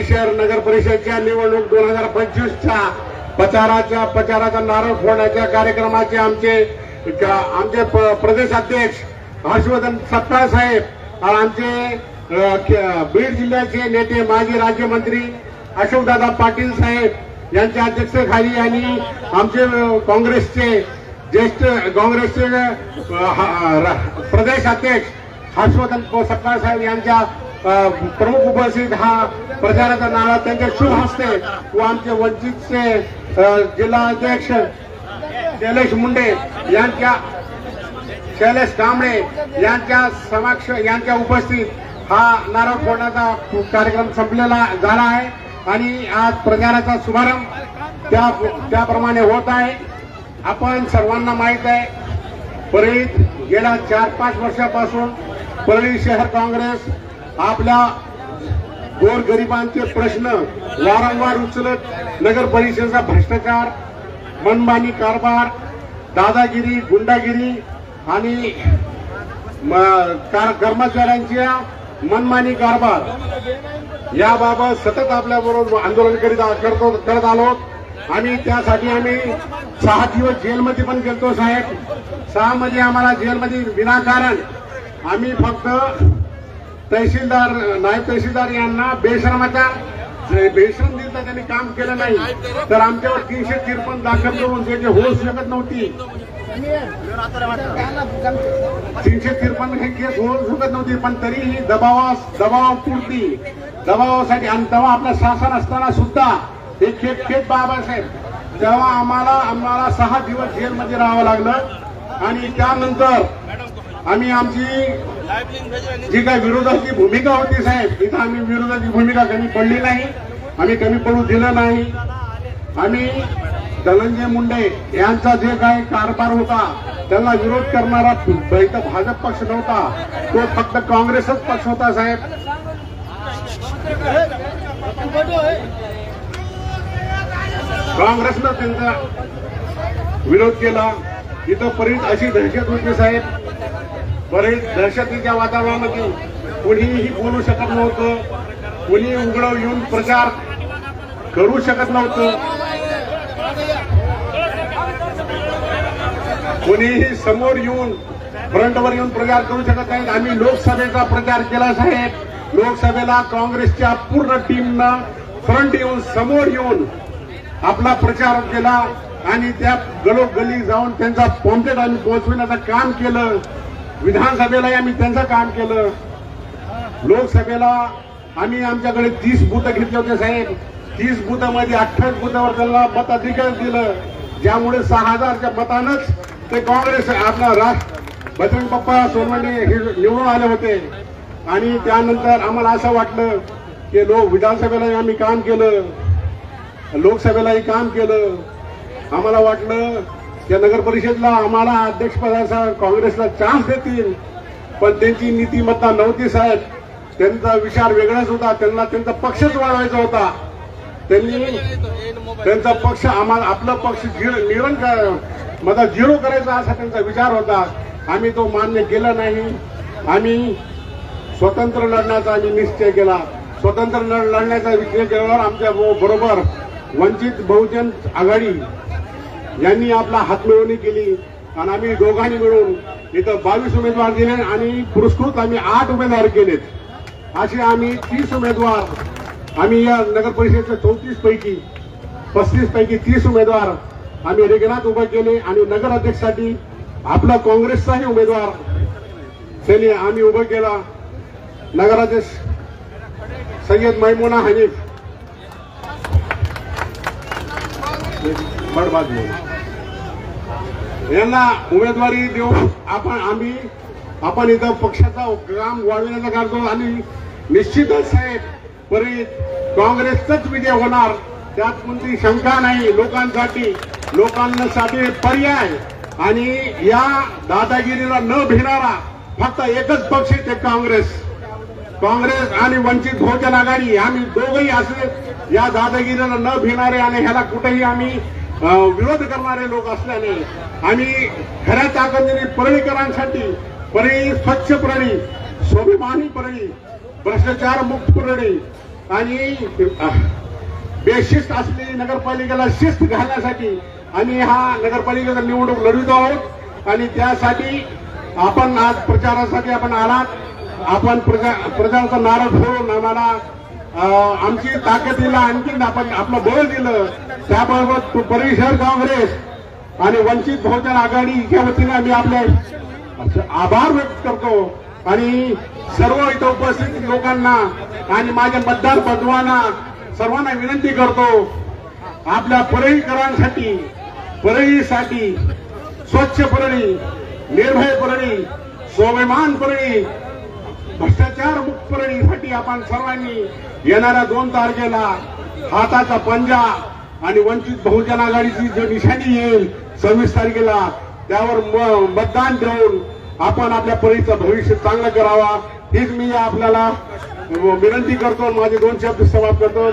परळी शहर नगर परिषदच्या निवडणूक 2025च्या प्रचाराचा नारळ फोडण्याच्या कार्यक्रमाचे आमचे प्रदेशाध्यक्ष हर्षवर्धन सपकाळ साहेब आणि आमचे बीड जिल्ह्याचे नेते माजी राज्यमंत्री अशोकदादा पाटील साहेब यांच्या अध्यक्षतेखाली आणि आमचे काँग्रेसचे ज्येष्ठ प्रदेश अध्यक्ष हर्षवर्धन सपकाळ साहेब यांच्या प्रमुख उपस्थित हा प्रचाराचा नारळ त्यांच्या शुभ हस्ते व आमचे वंचितचे जिल्हा अध्यक्ष शैलेश कांबळे यांच्या उपस्थित हा नारळ फोडण्याचा कार्यक्रम संपलेला झाला आहे आणि आज प्रचाराचा शुभारंभ त्याप्रमाणे होत आहे. आपण सर्वांना माहित आहे, परळीत गेल्या 4-5 वर्षापासून परळी शहर काँग्रेस आपल्या गोरगरिबांचे प्रश्न वारंवार उचलत नगर परिषदेचा भ्रष्टाचार, मनमानी कारभार, दादागिरी, गुंडागिरी आणि कर्मचाऱ्यांच्या मनमानी कारभार याबाबत सतत आपल्याबरोबर आंदोलन करत आलो. आणि त्यासाठी आम्ही 6 दिवस जेलमध्ये पण गेलतो साहेब. 6 मध्ये आम्हाला जेलमध्ये विनाकारण आम्ही फक्त तहसीलदार, नायब तहसीलदार यांना बेश्रम दिलं, त्यांनी काम केलं नाही तर आमच्यावर 353 दाखल करून त्याची होऊ शकत नव्हती. 353 हे केस होऊ शकत नव्हती, पण तरीही दबावासाठी आणि तेव्हा आपलं शासन असताना सुद्धा हे खेप बाबासाहेब तेव्हा आम्हाला 6 दिवस जेलमध्ये राहावं लागलं. आणि त्यानंतर आम्ही आमची जी काही विरोधाची भूमिका होती साहेब, तिथं आम्ही विरोधाची भूमिका कमी पडली नाही, आम्ही कमी पडू दिलं नाही. आम्ही धनंजय मुंडे यांचा जे काही कारभार होता त्यांना विरोध करणारा इथं भाजप पक्ष नव्हता, तो फक्त काँग्रेसच पक्ष होता साहेब. काँग्रेसनं त्यांचा विरोध केला. इथं परळीत अशी दहशत होती साहेब, परळीत दहशतीच्या वातावरणामध्ये कुणीही बोलू शकत नव्हतं, कुणी उघडं येऊन प्रचार करू शकत नव्हतं, कुणीही समोर येऊन फ्रंटवर येऊन प्रचार करू शकत नाही. आम्ही लोकसभेचा प्रचार केला साहेब. लोकसभेला काँग्रेसच्या पूर्ण टीमनं फ्रंट येऊन समोर येऊन आपला प्रचार केला आणि त्या गलोगली जाऊन त्यांचा पॉम्पलेट आम्ही पोहोचविण्याचं काम केलं. विधानसभेलाही आम्ही त्यांचं काम केलं. लोकसभेला आम्ही आमच्याकडे 30 बूथ घेतले होते साहेब. 30 बूथामध्ये 28 बूथावर त्यांना मताधिकार दिलं, ज्यामुळे 6000च्या मतानंच ते काँग्रेस आपला बजरंग बाप्पा सोनवणे हे निवडून आले होते. आणि त्यानंतर आम्हाला असं वाटलं की विधानसभेलाही आम्ही काम केलं, लोकसभेलाही काम केलं. आम्हाला वाटलं की नगर परिषदला आम्हाला अध्यक्षपदाचा काँग्रेसला चान्स देतील, पण त्यांची नीतिमत्ता नव्हती साहेब. त्यांचा विचार वेगळाच होता, त्यांना त्यांचा पक्षच वाढवायचा होता. त्यांनी त्यांचा पक्ष आपला पक्ष झिरो करायचा असा त्यांचा विचार होता. आम्ही तो मान्य केला नाही. आम्ही स्वतंत्र लढण्याचा निश्चय केला. स्वतंत्र लढण्याचा विचार केल्यावर आमच्या बरोबर वंचित बहुजन आघाडी यांनी आपला हातमिळवणी केली आणि आम्ही दोघांनी मिळून इथं 22 उमेदवार दिले आणि पुरस्कृत आम्ही 8 उमेदवार केलेत. असे आम्ही 30 उमेदवार आम्ही या नगर परिषदेच्या 34 पैकी 35 पैकी 30 उमेदवार आम्ही रिंगणात उभे केले. आणि नगर अध्यक्षसाठी आपला काँग्रेसचाही उमेदवार त्यांनी आम्ही उभा केला. नगराध्यक्ष सय्यद मैमुना हनीफ यांना उमेदवारी देऊन आपण इथं पक्षाचा काम वाढविण्याचा करतो. आणि निश्चितच साहेब परळीत काँग्रेसचाच विजय होणार, त्यात कोणती शंका नाही. लोकांसाठी पर्याय आणि या दादागिरीला न भिणारा फक्त एकच पक्ष ते काँग्रेस आणि वंचित बहुजन आघाडी. आम्ही दोघंही असे या दादागिरीला न भिणारे आणि ह्याला कुठेही आम्ही विरोध करणारे लोक असल्याने आम्ही खऱ्या ताकदीने परळीकरांसाठी परळी स्वच्छ परळी, स्वाभिमानी परळी, भ्रष्टाचार मुक्त परळी आणि बेशिस्त असलेली नगरपालिकेला शिस्त घालण्यासाठी आम्ही हा नगरपालिकेचा निवडणूक लढवित आहोत आणि त्यासाठी आपण आज प्रचारासाठी आपण आलात। आपण प्रचाराचा नारळ फोडून आम्हाला आमची ताकदीला आणखी आपण आपलं बळ दिलं। त्याबाबत परळी शहर काँग्रेस आणि वंचित बहुजन आघाडीच्या वतीने आम्ही आपले आभार व्यक्त करतो आणि सर्व इथं उपस्थित लोकांना आणि माझ्या मतदार बंधूंना सर्वांना विनंती करतो, आपल्या परळीकरांसाठी, परळीसाठी स्वच्छ परळी, निर्भय परळी, स्वाभिमान परळी, भ्रष्टाचार मुक्त परळीसाठी आपण सर्वांनी येणाऱ्या 2 तारखेला हाताचा पंजा आणि वंचित बहुजन आघाडीची जो निशाणी येईल 26 तारखेला त्यावर मतदान देऊन आपण आपल्या परळीचं भविष्य चांगलं करावा हीच मी आपल्याला विनंती करतो। माझे 2 शब्द समाप्त करतो।